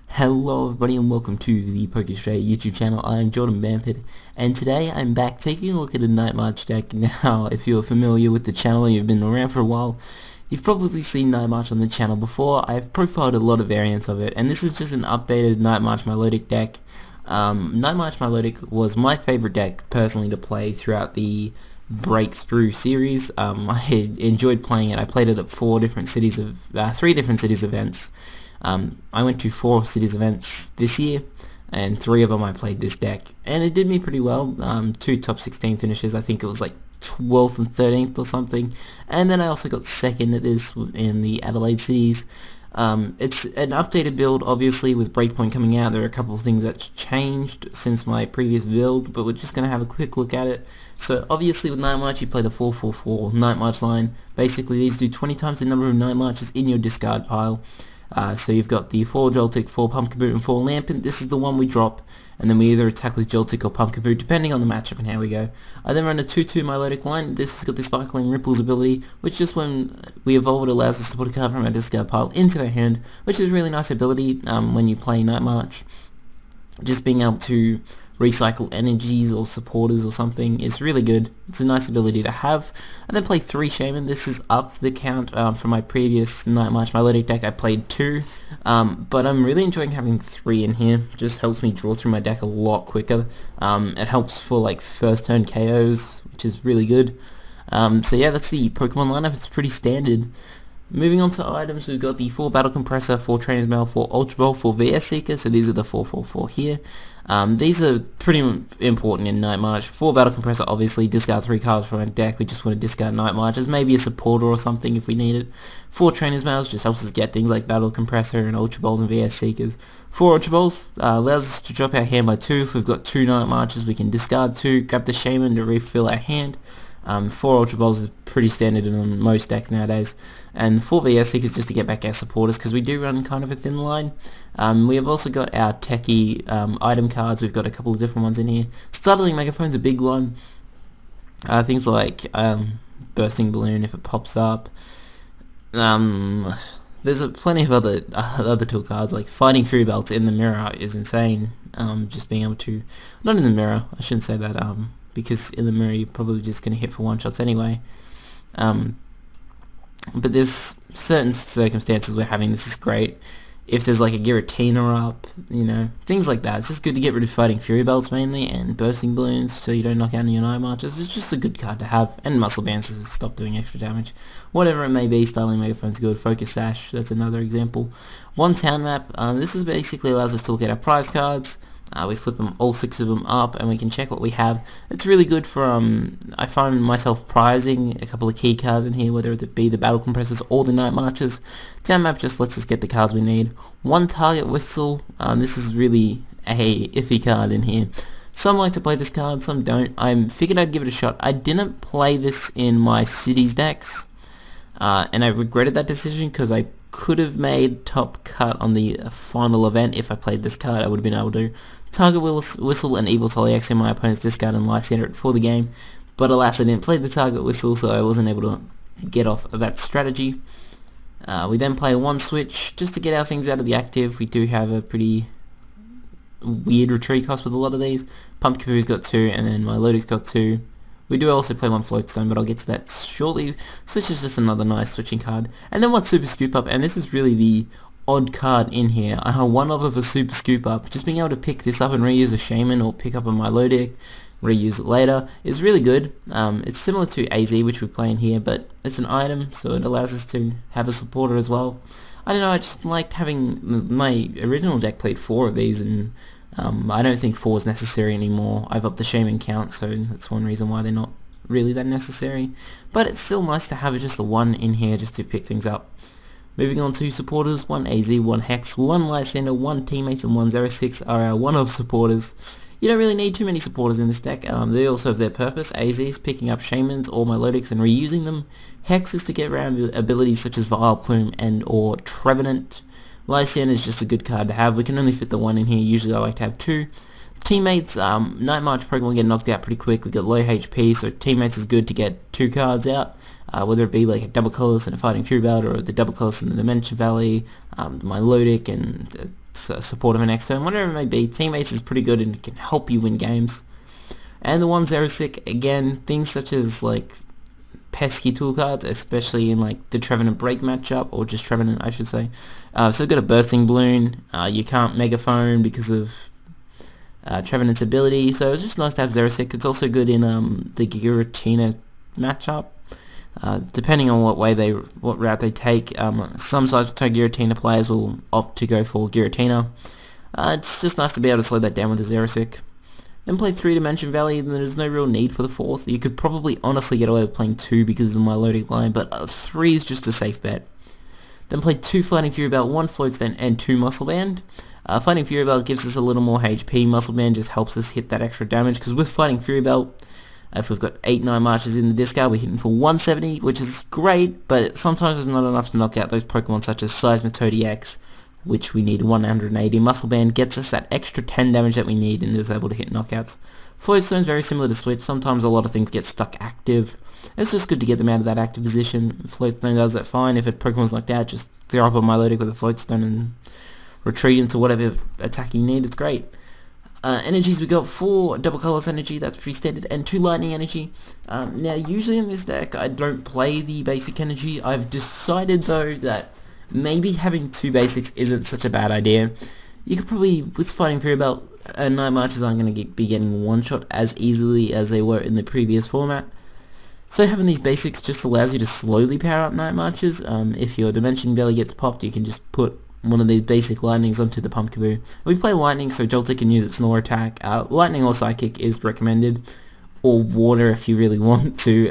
Hello everybody and welcome to the MistuhJay YouTube channel. I'm Jordan Bampert and today I'm back taking a look at a Night March deck. Now, if you're familiar with the channel and you've been around for a while, you've probably seen Night March on the channel before. I've profiled a lot of variants of it, and this is just an updated Night March Milotic deck. Night March Milotic was my favorite deck personally to play throughout the Breakthrough series. I enjoyed playing it. I played it at three different cities events. I went to 4 cities events this year, and 3 of them I played this deck, and it did me pretty well. 2 top 16 finishes. I think it was like 12th and 13th or something, and then I also got second at this in the Adelaide cities. It's an updated build, obviously, with Breakpoint coming out. There are a couple of things that changed since my previous build, but we're just going to have a quick look at it. So obviously with Night March you play the 4-4-4 Night March line. Basically these do 20 times the number of Night Marches in your discard pile. So you've got the 4 Joltik, 4 Pumpkin Boot and 4 Lampent. This is the one we drop, and then we either attack with Joltik or Pumpkin Boot depending on the matchup and how we go. I then run a 2-2 Milotic line. This has got the Sparkling Ripples ability, which just when we evolve it allows us to put a card from our discard pile into our hand, which is a really nice ability when you play Night March. Just being able to recycle energies or supporters or something is really good. It's a nice ability to have. I then play 3 Shaman. This is up the count from my previous Night March Milotic deck. I played 2, but I'm really enjoying having 3 in here. Just helps me draw through my deck a lot quicker. It helps for like first turn KOs, which is really good. So yeah, that's the Pokemon lineup. It's pretty standard. Moving on to items, we've got the 4 Battle Compressor, 4 Trainer's Mail, 4 Ultra Ball, 4 VS Seeker, so these are the 4-4-4 here. These are pretty important in Night March. 4 Battle Compressor, obviously, discard 3 cards from our deck. We just want to discard Night March as maybe a supporter or something if we need it. 4 Trainer's Mails just helps us get things like Battle Compressor and Ultra Balls and VS Seekers. 4 Ultra Balls allows us to drop our hand by 2. If we've got 2 Night Marches, we can discard 2, grab the Shaman to refill our hand. 4 Ultra Balls is pretty standard in most decks nowadays, and 4 VS Seekers just to get back our supporters because we do run kind of a thin line. We have also got our techie item cards. We've got a couple of different ones in here. Startling Megaphone's a big one. Things like Bursting Balloon if it pops up. There's plenty of other tool cards like Fighting Fury Belt in the mirror is insane. Just being able to, not in the mirror, I shouldn't say that, because in the mirror you're probably just going to hit for 1-shots anyway. But there's certain circumstances where having this is great. If there's like a Giratina up, things like that. It's just good to get rid of Fighting Fury Belts mainly, and Bursting Balloons so you don't knock out your Night Marches. It's just a good card to have, and Muscle Bands to stop doing extra damage. Whatever it may be, Starling Megaphone's good. Focus Sash, that's another example. 1 Town Map, this is basically allows us to look at our prize cards. We flip them, all 6 of them up, and we can check what we have. It's really good for, I find myself prizing a couple of key cards in here, whether it be the Battle Compressors or the Night Marches. Town Map just lets us get the cards we need. 1 Target Whistle, this is really a iffy card in here. Some like to play this card, some don't. I figured I'd give it a shot. I didn't play this in my Cities decks, and I regretted that decision because I could have made top cut on the final event. If I played this card, I would have been able to target Whistle and Evil Toliax in my opponent's discard and Lysander it for the game, but alas I didn't play the Target Whistle, so I wasn't able to get off of that strategy. We then play 1 Switch just to get our things out of the active. We do have a pretty weird retreat cost with a lot of these. Pumpkinpoo's got 2, and then Milotic's got 2. We do also play 1 Floatstone, but I'll get to that shortly. So this is just another nice switching card. And then 1 Super Scoop Up, and this is really the odd card in here. I have one of a Super Scoop Up. Just being able to pick this up and reuse a Shaman or pick up a Milotic, reuse it later, is really good. It's similar to AZ, which we play in here, but it's an item, so it allows us to have a supporter as well. I don't know, I just liked having, my original deck played 4 of these, and I don't think 4 is necessary anymore. I've upped the Shaman count, so that's one reason why they're not really that necessary. But it's still nice to have just the 1 in here just to pick things up. Moving on to supporters, 1 AZ, 1 Hex, 1 Lysander, 1 Teammates, and 1 06 are our one-off supporters. You don't really need too many supporters in this deck. They also have their purpose. AZ is picking up Shamans or Milotics and reusing them. Hex is to get around abilities such as Vile Plume and or Trevenant. Lysander is just a good card to have. We can only fit the 1 in here. Usually I like to have 2. Teammates, Night March Pokemon get knocked out pretty quick. We got low HP, so Teammates is good to get 2 cards out. Whether it be like a Double Colorless and a Fighting Fury Belt, or the Double Colorless in the Dimension Valley, Milotic and support of an next turn, whatever it may be. Teammates is pretty good and can help you win games. And the 1-0 sick, again, things such as like pesky tool cards, especially in like the Trevenant Break matchup, or just Trevenant I should say. So we've got a Bursting Balloon, you can't Megaphone because of Trevenant's ability, so it's just nice to have Xerosic. It's also good in the Giratina matchup. Depending on what route they take, some sides Giratina players will opt to go for Giratina. It's just nice to be able to slow that down with the Xerosic. Then play 3-Dimension Valley, and there's no real need for the 4th. You could probably honestly get away with playing 2 because of the Milotic line, but 3 is just a safe bet. Then play 2 Fighting Fury Belt, 1 Floatstone, and 2 Muscle Band. Fighting Fury Belt gives us a little more HP, Muscle Band just helps us hit that extra damage, because with Fighting Fury Belt, if we've got 8-9 marches in the discard, we're hitting for 170, which is great, but sometimes there's not enough to knock out those Pokemon such as Seismitoad EX, which we need 180. Muscle Band gets us that extra 10 damage that we need and is able to hit knockouts. Floatstone is very similar to Switch. Sometimes a lot of things get stuck active. It's just good to get them out of that active position. Floatstone does that fine. If a Pokemon's knocked out, just throw up a Milotic with a Floatstone and retreat into whatever attack you need. It's great. Energies, we got 4 Double Colorless Energy, that's pretty standard, and 2 Lightning Energy. Now usually in this deck I don't play the basic energy. I've decided though that maybe having 2 basics isn't such a bad idea. You could probably, with Fighting Fury Belt, Night Marches aren't going to be getting one-shot as easily as they were in the previous format. So having these basics just allows you to slowly power up Night Marches. If your Dimension Belly gets popped, you can just put one of these basic lightnings onto the Pumpkaboo. We play Lightning so Joltik can use its Snore attack. Lightning or Psychic is recommended, or Water if you really want to.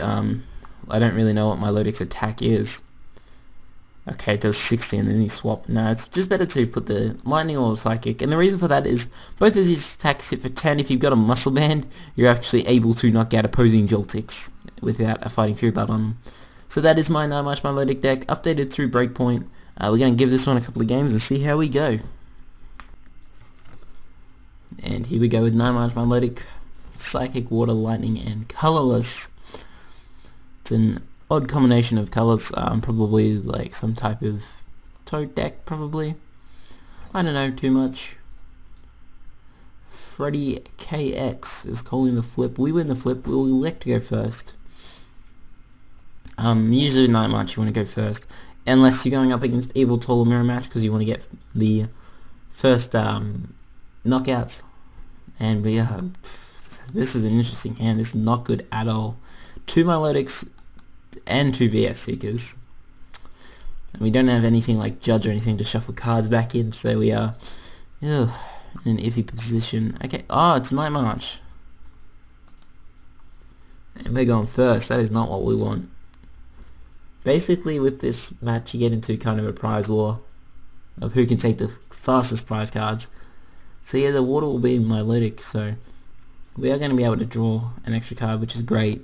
I don't really know what Milotic's attack is. Okay, it does 60 and then you swap. No, it's just better to put the Lightning or Psychic, and the reason for that is both of these attacks hit for 10. If you've got a Muscle Band, you're actually able to knock out opposing Joltiks without a Fighting Fury Belt on them. So that is my Night March Milotic deck, updated through Breakpoint. We're going to give this one a couple of games and see how we go. And here we go with Night March Milotic, Psychic, Water, Lightning, and Colorless. It's an odd combination of colors, probably like some type of Toad deck, probably. I don't know too much. Freddy KX is calling the flip. We win the flip, we'll elect to go first. Usually Night March you want to go first, unless you're going up against Evil Total Mirror Match because you want to get the first knockouts. And this is an interesting hand. This is not good at all. 2 Milotics and 2 VS Seekers. And we don't have anything like Judge or anything to shuffle cards back in, so we are in an iffy position. Okay, it's Night March. And we're going first. That is not what we want. Basically with this match you get into kind of a prize war of who can take the fastest prize cards. So yeah, the Water will be Milotic, so we are going to be able to draw an extra card, which is great.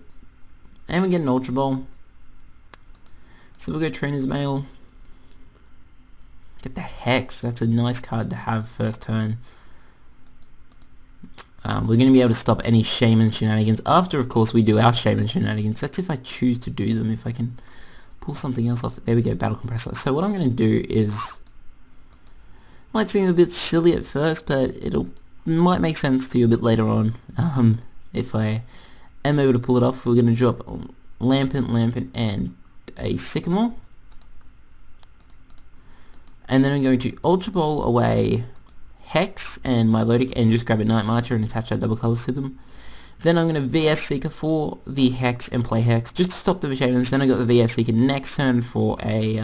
And we get an Ultra Ball. So we'll go Trainer's Mail. Get the Hex, that's a nice card to have first turn. We're going to be able to stop any Shaman shenanigans after, of course, we do our Shaman shenanigans. That's if I choose to do them. If I can pull something else off. There we go, Battle Compressor. So what I'm going to do is, might seem a bit silly at first, but might make sense to you a bit later on. If I am able to pull it off, we're going to drop Lampent, and a Sycamore. And then I'm going to Ultra Ball away Hex and Milotic and just grab a Night Marcher and attach our double colors to them. Then I'm going to VS Seeker for the Hex and play Hex just to stop the Shamans. Then I got the VS Seeker next turn for a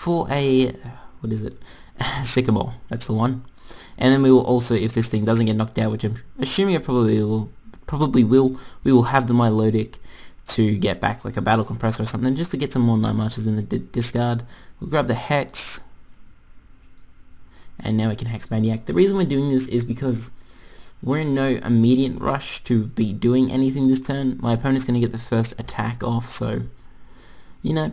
what is it? Sycamore. That's the one. And then we will also, if this thing doesn't get knocked out, which I'm assuming it probably will, we will have the Milotic to get back like a Battle Compressor or something, just to get some more Night Marches in the discard. We'll grab the Hex, and now we can Hex Maniac. The reason we're doing this is because we're in no immediate rush to be doing anything this turn. My opponent's going to get the first attack off, so, you know,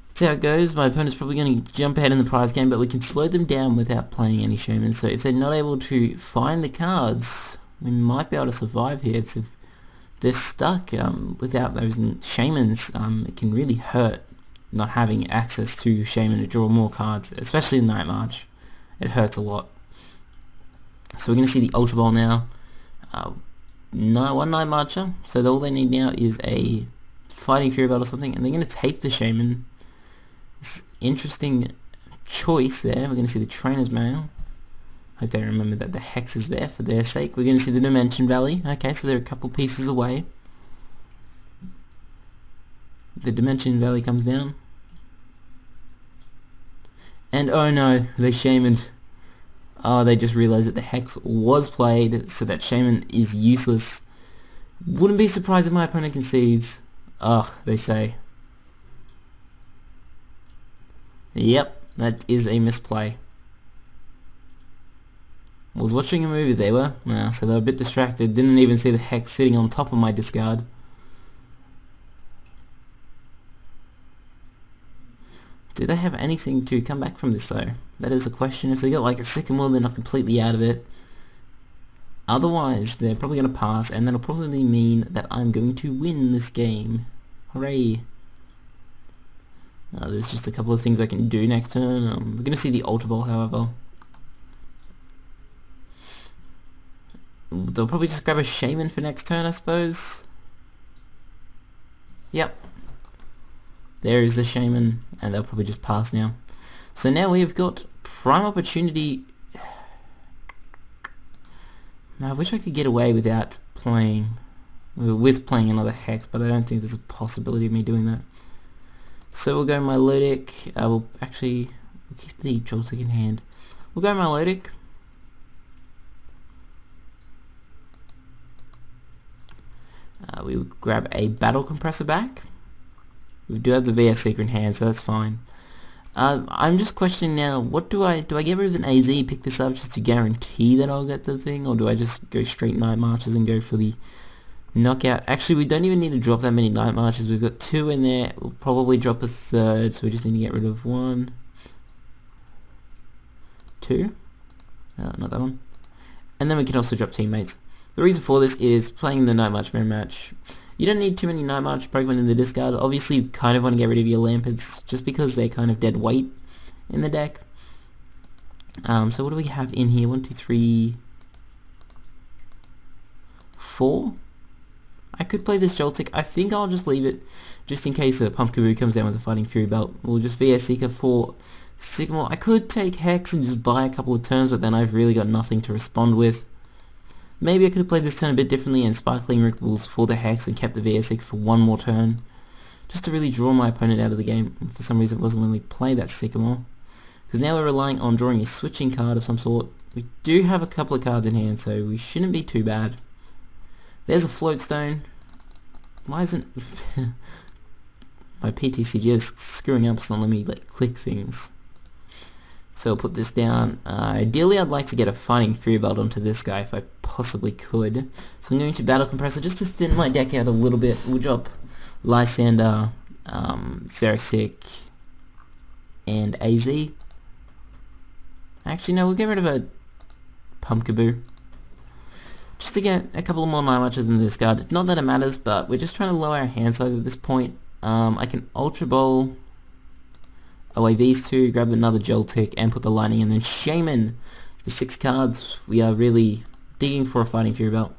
that's how it goes. My opponent's probably going to jump ahead in the prize game, but we can slow them down without playing any Shamans. So if they're not able to find the cards, we might be able to survive here. If they're stuck without those Shamans, it can really hurt. not having access to Shaman to draw more cards, especially in Night March. It hurts a lot. So we're going to see the Ultra Ball now. One Night Marcher, so all they need now is a Fighting Fury Belt or something, and they're going to take the Shaman. It's interesting choice there. We're going to see the Trainer's Mail. Hope they remember that the Hex is there for their sake. We're going to see the Dimension Valley. Okay, so they're a couple pieces away. The Dimension Valley comes down. And oh no, they Shamaned. Oh, they just realized that the Hex was played, so that Shaman is useless. Wouldn't be surprised if my opponent concedes. Ugh, they say. Yep, that is a misplay. Was watching a movie, they were. So they were a bit distracted. Didn't even see the Hex sitting on top of my discard. Do they have anything to come back from this though? That is a question. If they get like a Sycamore, they're not completely out of it. Otherwise, they're probably going to pass, and that'll probably mean that I'm going to win this game. Hooray! There's just a couple of things I can do next turn. We're going to see the Ultra Ball, however. They'll probably just grab a Shaman for next turn, I suppose. Yep. There is the Shaman, and they'll probably just pass now. So now we've got prime opportunity. I wish I could get away without playing, with playing another Hex, but I don't think there's a possibility of me doing that. So we'll go Milotic. We'll keep the Joltik in hand. We'll go Milotic. We will grab a Battle Compressor back. We do have the VS Seeker in hand, so that's fine. I'm just questioning now, what do I get rid of an AZ, pick this up just to guarantee that I'll get the thing, or do I just go straight Night Marches and go for the knockout? Actually, we don't even need to drop that many Night Marches. We've got 2 in there. We'll probably drop a third, so we just need to get rid of 1, 2, not that one, and then we can also drop Teammates. The reason for this is playing the Night March mirror match. You don't need too many Night March Pokemon in the discard. Obviously, you kind of want to get rid of your Lamparts just because they're kind of dead weight in the deck. So what do we have in here? 1, 2, 3, 4. I could play this Joltik. I think I'll just leave it just in case a Pumpkaboo comes down with a Fighting Fury Belt. We'll just VS Seeker for Sycamore. I could take Hex and just buy a couple of turns, but then I've really got nothing to respond with. Maybe I could have played this turn a bit differently and Sparkling Ripples for the Hex and kept the VS Seeker for one more turn, just to really draw my opponent out of the game. And for some reason it wasn't letting me play that Sycamore, because now we're relying on drawing a switching card of some sort. We do have a couple of cards in hand, so we shouldn't be too bad. There's a Float Stone. Why isn't my PTCG is screwing up, so not letting me click things? So I'll put this down. Ideally I'd like to get a Fighting Fury Belt onto this guy if I possibly could. So I'm going to Battle Compressor just to thin my deck out a little bit. We'll drop Lysander, Xerasic, and AZ. Actually no, we'll get rid of a Pumpkaboo, just to get a couple more Night Marches in the discard. Not that it matters, but we're just trying to lower our hand size at this point. I can Ultra Ball away these 2, grab another Joltik, and put the Lightning, and then Shaman the 6 cards. We are really digging for a Fighting Fury Belt,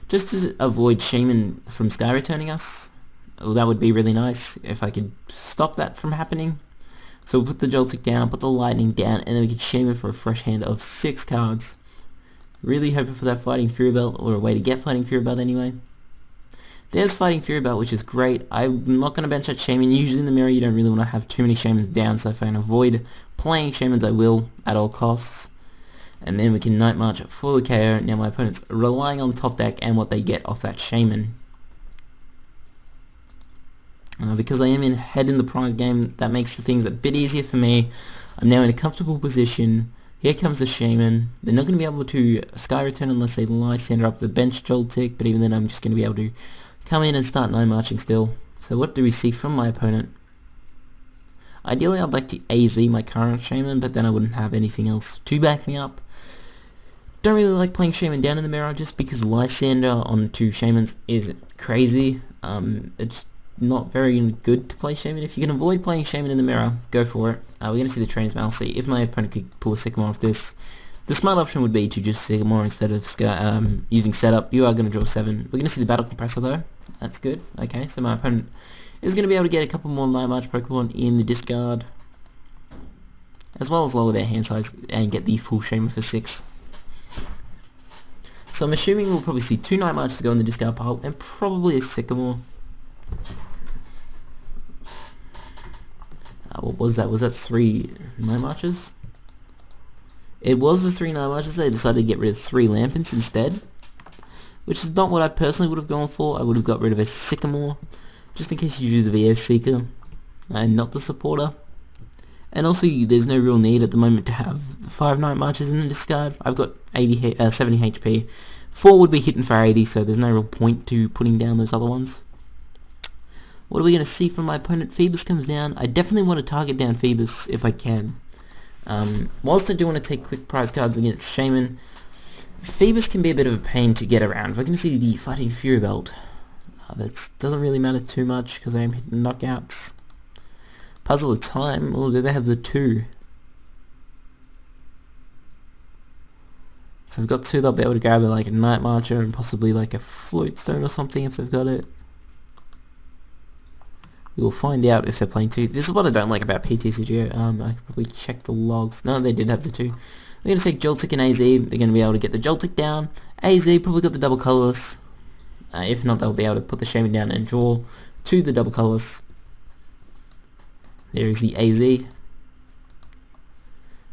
just to avoid Shaman from Sky returning us. Well, that would be really nice if I could stop that from happening. So we'll put the Joltik down, put the Lightning down, and then we can Shaman for a fresh hand of 6 cards. Really hoping for that Fighting Fury Belt, or a way to get Fighting Fury Belt anyway. There's Fighting Fury Belt, which is great. I'm not going to bench that Shaman. Usually in the mirror you don't really want to have too many Shamans down, so if I can avoid playing Shamans I will at all costs. And then we can Night March for the KO. Now my opponent's relying on top deck and what they get off that Shaman. Because I am ahead in the prize game, that makes the things a bit easier for me. I'm now in a comfortable position. Here comes the Shaman. They're not going to be able to Sky Return unless they Lysander up the bench Joltik, but even then I'm just going to be able to come in and start Night Marching still. So what do we see from my opponent? Ideally I'd like to AZ my current Shaman, but then I wouldn't have anything else to back me up. Don't really like playing Shaman down in the mirror just because Lysander on 2 Shamans is crazy. It's not very good to play Shaman. If you can avoid playing Shaman in the mirror, go for it. We're going to see the Train's Mail. See if my opponent could pull a Sycamore off this. The smart option would be to just Sycamore instead of using setup. You are going to draw 7. We're going to see the Battle Compressor though. That's good. Okay, so my opponent is going to be able to get a couple more Night March Pokemon in the discard, as well as lower their hand size and get the full Shaman for 6. So I'm assuming we'll probably see 2 Night Marches go in the discard pile and probably a Sycamore. What was that? Was that 3 Night Marches? It was the 3 Night Marches. They decided to get rid of 3 Lampents instead, which is not what I personally would have gone for. I would have got rid of a Sycamore, just in case you use the VS Seeker and not the Supporter. And also, there's no real need at the moment to have 5 Night Marches in the discard. I've got 70 HP. 4 would be hitting for 80, so there's no real point to putting down those other ones. What are we going to see from my opponent? Phoebus comes down. I definitely want to target down Phoebus if I can. Whilst I do want to take quick prize cards against Shaman, Phoebus can be a bit of a pain to get around. We're going to see the Fighting Fury Belt. That doesn't really matter too much because I am hitting knockouts. Puzzle of Time. Oh, do they have the 2? If they've got 2, they'll be able to grab like a Night Marcher and possibly like a Floatstone or something if they've got it. We'll find out if they're playing 2. This is what I don't like about PTCGO. I could probably check the logs. No, they did have the 2. They're going to take Joltik and AZ. They're going to be able to get the Joltik down. AZ probably got the double colourless. If not, they'll be able to put the Shaman down and draw to the double colourless. There is the AZ.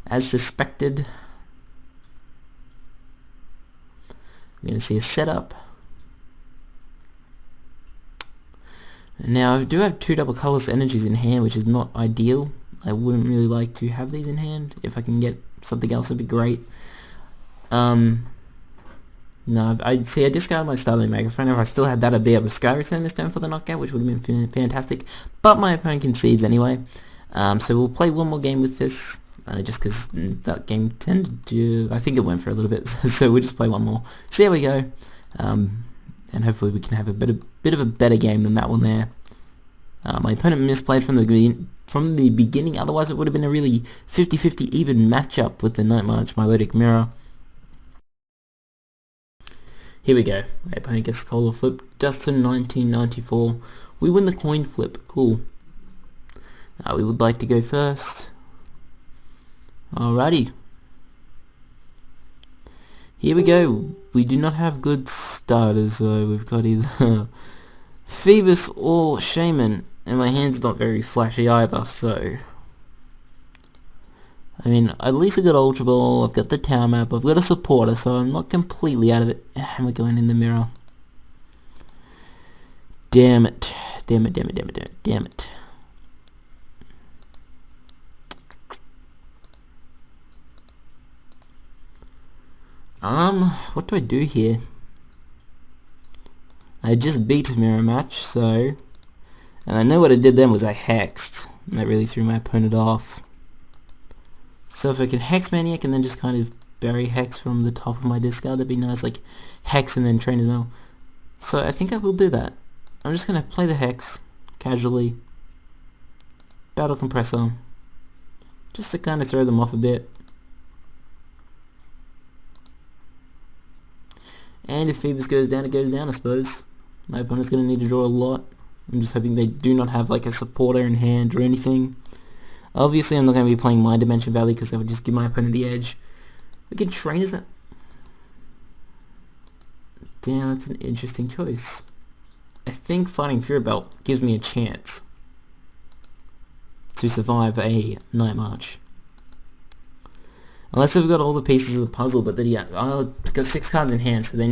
As suspected. We're going to see a setup. Now I do have 2 double colourless energies in hand, which is not ideal. I wouldn't really like to have these in hand. If I can get something else, it'd be great. No, I discarded my Starling Megaphone. If I still had that, I'd be able to Sky Return this turn for the knockout, which would have been fantastic. But my opponent concedes anyway. So we'll play one more game with this, just because that game tended to... I think it went for a little bit, so we'll just play one more. See how we go. And hopefully we can have a bit of a better game than that one there. My opponent misplayed from the beginning, otherwise it would have been a really 50-50 even matchup with the Night March Milotic Mirror. Here we go. My opponent gets Cola Flip, Dustin 1994. We win the coin flip, cool. We would like to go first. Alrighty. Here we go. We do not have good starters though. We've got either Phoebus or Shaman, and my hand's not very flashy either, so... I mean, at least I got Ultra Ball, I've got the Tower Map, I've got a Supporter, so I'm not completely out of it. And we're going in the mirror. Damn it. Damn it, damn it, damn it, damn it. What do I do here? I just beat a mirror match, so... And I know what I did then was I hexed. And that really threw my opponent off. So if I can Hex Maniac and then just kind of bury Hex from the top of my discard, that'd be nice, like Hex and then Trainer's Mail. So I think I will do that. I'm just going to play the Hex, casually. Battle Compressor. Just to kind of throw them off a bit. And if Phoebus goes down, it goes down, I suppose. My opponent's going to need to draw a lot. I'm just hoping they do not have like a Supporter in hand or anything. Obviously I'm not going to be playing my Dimension Valley because that would just give my opponent the edge. We can Trainers that. Damn, that's an interesting choice. I think Fighting Fury Belt gives me a chance to survive a Night March. Unless they've got all the pieces of the puzzle, but then yeah, I've got 6 cards in hand, so they're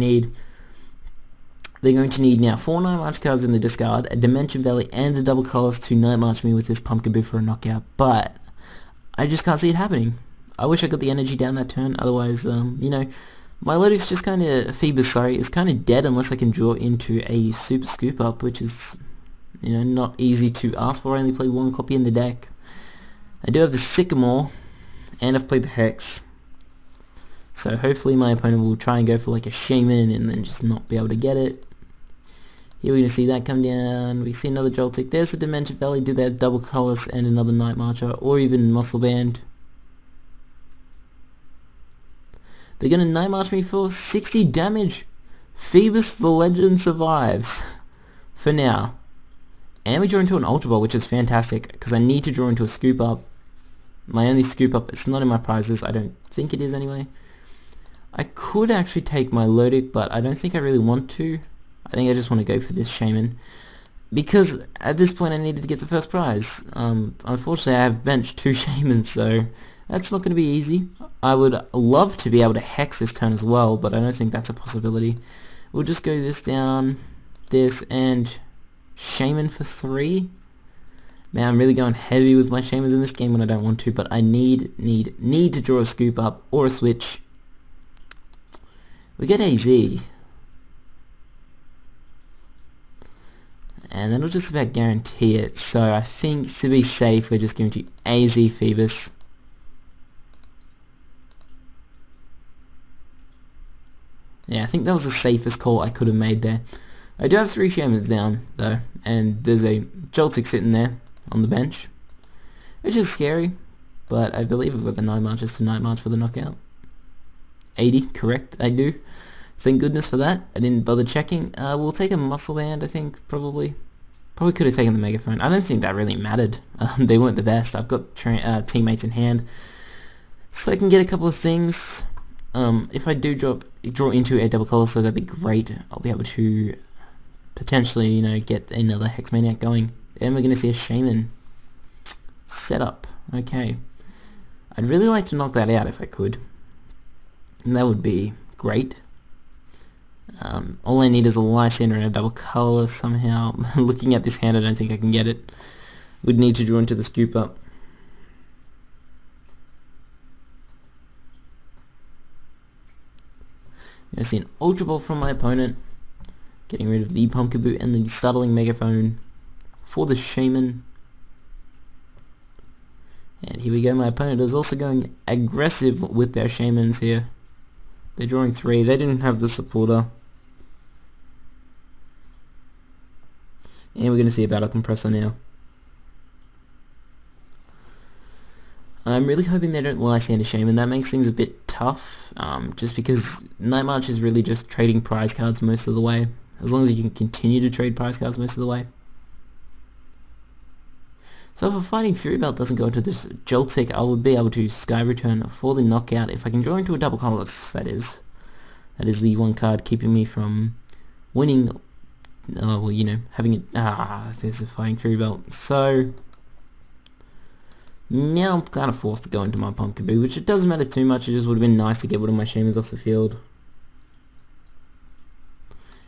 going to need now 4 Night March cards in the discard, a Dimension Valley, and a double colors to Night March me with this Pumpkin Boo for a knockout, but I just can't see it happening. I wish I got the energy down that turn, otherwise, you know, Milotic's just kind of, Phoebus, sorry, is kind of dead unless I can draw into a Super Scoop Up, which is, you know, not easy to ask for. I only play 1 copy in the deck. I do have the Sycamore, and I've played the Hex. So hopefully my opponent will try and go for like a Shaman and then just not be able to get it. Here we're going to see that come down. We see another Joltik. There's the Dementia Valley. Do that double Colorless and another Night Marcher, or even Muscle Band. They're going to Night March me for 60 damage. Phoebus the Legend survives. For now. And we draw into an Ultra Ball, which is fantastic, because I need to draw into a Scoop Up. My only Scoop Up, it's not in my prizes. I don't think it is anyway. I could actually take my Milotic, but I don't think I really want to. I think I just want to go for this Shaman, because at this point I needed to get the first prize. Unfortunately I have benched 2 Shamans, so that's not going to be easy. I would love to be able to Hex this turn as well, but I don't think that's a possibility. We'll just go this down, this, and Shaman for 3. Man, I'm really going heavy with my Shamans in this game when I don't want to, but I need to draw a Scoop Up or a Switch. We get AZ. And that'll just about guarantee it. So I think to be safe, we're just going to AZ Phoebus. Yeah, I think that was the safest call I could have made there. I do have 3 Shamans down, though, and there's a Joltik sitting there on the bench, which is scary, but I believe I've got the Night Marches to Night March for the knockout. 80, correct, I do. Thank goodness for that. I didn't bother checking. We'll take a Muscle Band, I think, probably. Probably could have taken the Megaphone. I don't think that really mattered. They weren't the best. I've got teammates in hand, so I can get a couple of things. If I do draw into a double color, so that'd be great. I'll be able to potentially, you know, get another Hex Maniac going. And we're going to see a Shaman setup. Okay. I'd really like to knock that out if I could. And that would be great. All I need is a Lysander and a double color somehow. Looking at this hand, I don't think I can get it. Would need to draw into the Scoop Up. I'm going to see an Ultra Ball from my opponent. Getting rid of the Pumpkaboo and the Startling Megaphone for the Shaman. And here we go, my opponent is also going aggressive with their Shamans here. They're drawing 3, they didn't have the supporter. And we're going to see a Battle Compressor now. I'm really hoping they don't Lysander Shaman. That makes things a bit tough, just because Night March is really just trading prize cards most of the way. As long as you can continue to trade prize cards most of the way. So if a Fighting Fury Belt doesn't go into this Joltik, I would be able to Sky Return for the knockout if I can draw into a double colorless, that is. That is the one card keeping me from winning, well, you know, having it, there's a Fighting Fury Belt. So now I'm kind of forced to go into my Pumpkaboo, which it doesn't matter too much. It just would have been nice to get one of my Shamans off the field.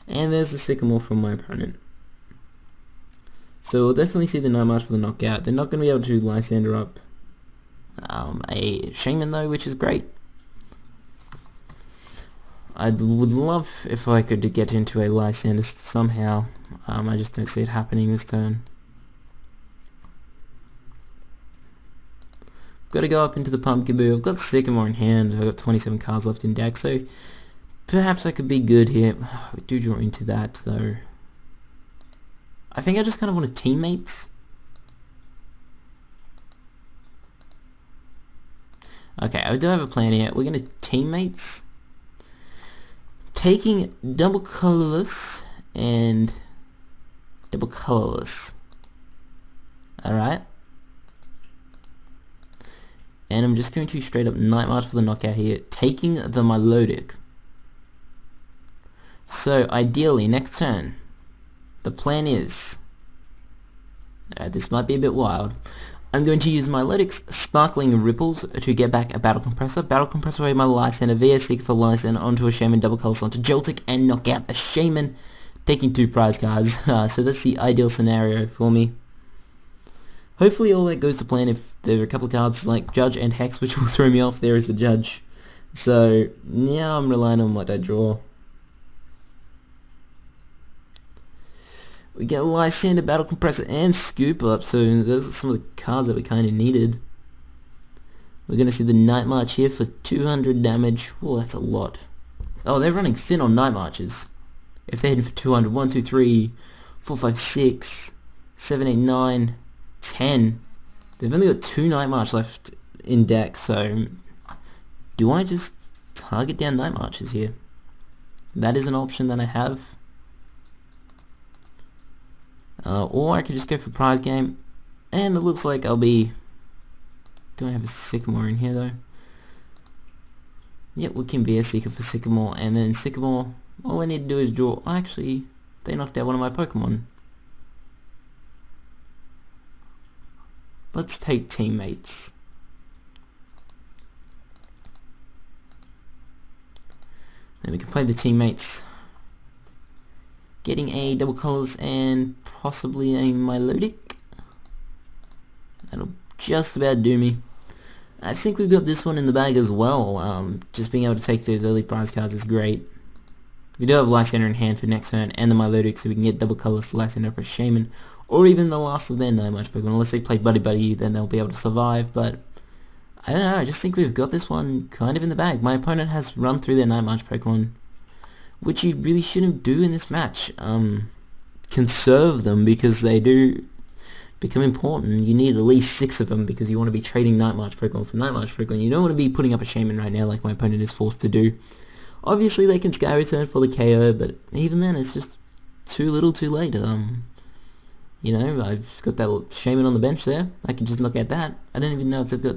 And there's the Sycamore from my opponent. So we'll definitely see the Night March for the knockout. They're not going to be able to Lysander up a Shaman though, which is great. I would love if I could get into a Lysander somehow. I just don't see it happening this turn. Got to go up into the Pumpkaboo. I've got Sycamore in hand. I've got 27 cards left in deck, so perhaps I could be good here. We do draw into that though. I think I just kind of want to teammates. Okay, I do have a plan here. We're going to teammates. Taking double colorless and double colorless. Alright. And I'm just going to straight up Night March for the knockout here. Taking the Milotic. So ideally, next turn, the plan is, this might be a bit wild, I'm going to use Milotic's Sparkling Ripples to get back a Battle Compressor. Battle Compressor away my Lysander, VS Seeker for Lysander onto a Shaman, double colors onto Joltik, and knock out the Shaman, taking 2 prize cards. So that's the ideal scenario for me. Hopefully all that goes to plan. If there are a couple of cards like Judge and Hex, which will throw me off, there is the Judge. So now I'm relying on what I draw. We get Lysander, Battle Compressor, and Scoop Up, so those are some of the cards that we kind of needed. We're going to see the Night March here for 200 damage. Oh, that's a lot. Oh, they're running thin on Night Marches. If they're heading for 200, 1, 2, 3, 4, 5, 6, 7, 8, 9, 10. They've only got 2 Night March left in deck, so do I just target down Night Marches here? That is an option that I have. Or I could just go for prize game, and it looks like I'll be... Do I have a Sycamore in here though? Yep, we can be a Seeker for Sycamore, and then Sycamore, all I need to do is draw... Actually, they knocked out one of my Pokemon. Let's take Teammates. Then we can play the Teammates. Getting a double colors and possibly a Milotic. That'll just about do me. I think we've got this one in the bag as well. Just being able to take those early prize cards is great. We do have Lysander in hand for next turn and the Milotic, so we can get double colors to Lysander for Shaman, or even the last of their Night March Pokemon. Unless they play Buddy Buddy, then they'll be able to survive, but I don't know, I just think we've got this one kind of in the bag. My opponent has run through their Night March Pokemon, which you really shouldn't do in this match. Conserve them, because they do become important. You need at least 6 of them, because you want to be trading Night March Pokemon for Night March Pokemon. You don't want to be putting up a Shaman right now like my opponent is forced to do. Obviously they can Sky Return for the KO, but even then it's just too little too late. You know, I've got that little Shaman on the bench there. I can just knock out that. I don't even know if they've got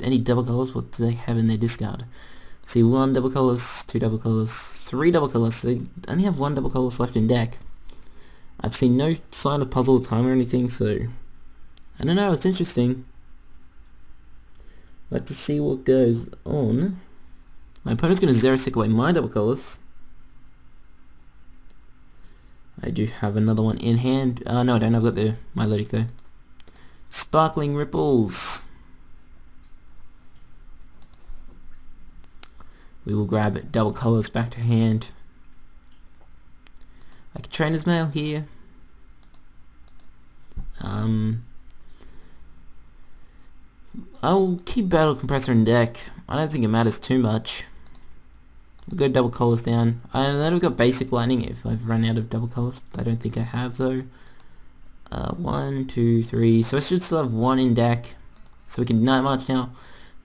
any double colors. What do they have in their discard? See, 1 double colors, 2 double colors, 3 double colors. They only have 1 double colors left in deck. I've seen no sign of puzzle time or anything, so I don't know, it's interesting. Like to see what goes on. My opponent's going to Xerosic away my double colors. I do have another one in hand. No I don't, I've got the Milotic though. Sparkling Ripples. We will grab double colors back to hand. I can Trainer's Mail here. I'll keep Battle Compressor in deck. I don't think it matters too much. We'll go double colors down. I know we've got Basic Lightning if I've run out of double colors. I don't think I have though. 1, 2, 3. So I should still have 1 in deck. So we can Night March now.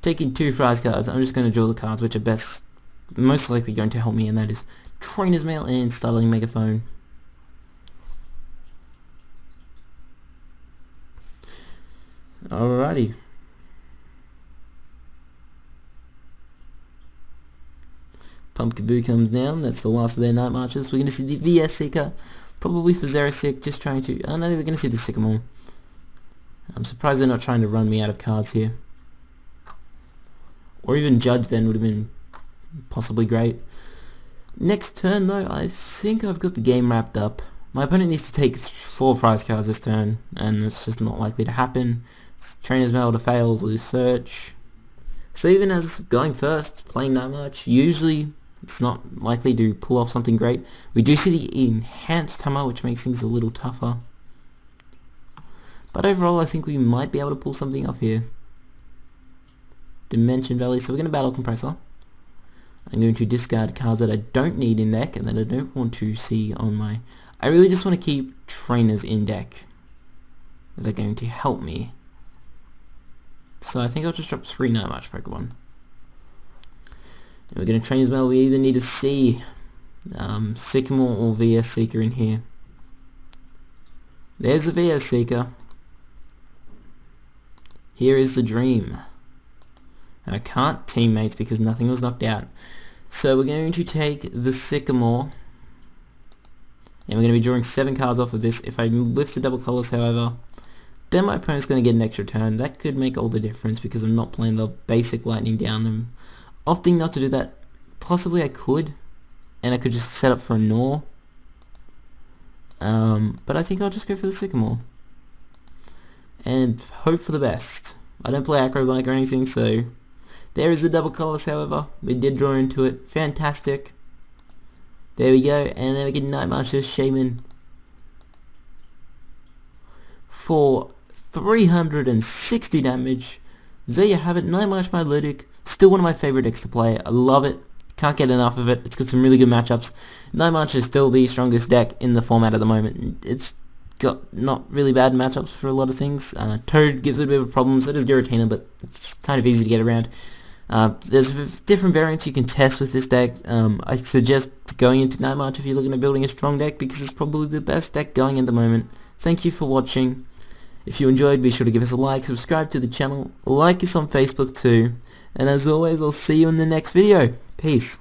Taking 2 prize cards. I'm just going to draw the cards which are most likely going to help me, and that is Trainer's Mail and Startling Megaphone. Alrighty. Pumpkaboo comes down. That's the last of their Night Marches. We're going to see the VS Seeker, probably for Xerosic, just trying to... Oh no, we're going to see the Sycamore. I'm surprised they're not trying to run me out of cards here. Or even Judge then would have been possibly great. Next turn though, I think I've got the game wrapped up. My opponent needs to take 4 prize cards this turn, and it's just not likely to happen. Trainer's Mail to fail, lose search. So even as going first, playing Night March, usually it's not likely to pull off something great. We do see the enhanced hammer, which makes things a little tougher. But overall, I think we might be able to pull something off here. Dimension Valley, so we're going to Battle Compressor. I'm going to discard cards that I don't need in deck and that I don't want to see on my... I really just want to keep trainers in deck that are going to help me. So I think I'll just drop 3 Night March Pokemon. And we're going to Trainer's Mail. We either need to see Sycamore or VS Seeker in here. There's the VS Seeker. Here is the Dream. And I can't Teammates because nothing was knocked out. So we're going to take the Sycamore. And we're going to be drawing 7 cards off of this. If I lift the double colors, however, then my opponent's going to get an extra turn. That could make all the difference because I'm not playing the Basic Lightning down. I'm opting not to do that. Possibly I could, and I could just set up for a Gnaw. But I think I'll just go for the Sycamore. And hope for the best. I don't play Acrobike or anything, so... There is the double colors, however. We did draw into it. Fantastic. There we go, and then we can Night March this Shaman for 360 damage. There you have it, Night March Milotic. Still one of my favorite decks to play. I love it. Can't get enough of it. It's got some really good matchups. Night March is still the strongest deck in the format at the moment. It's got not really bad matchups for a lot of things. Toad gives it a bit of a problem, so does Giratina, but it's kind of easy to get around. There's different variants you can test with this deck. I suggest going into Night March if you're looking at building a strong deck, because it's probably the best deck going at the moment. Thank you for watching. If you enjoyed, be sure to give us a like, subscribe to the channel, like us on Facebook too, and as always, I'll see you in the next video. Peace.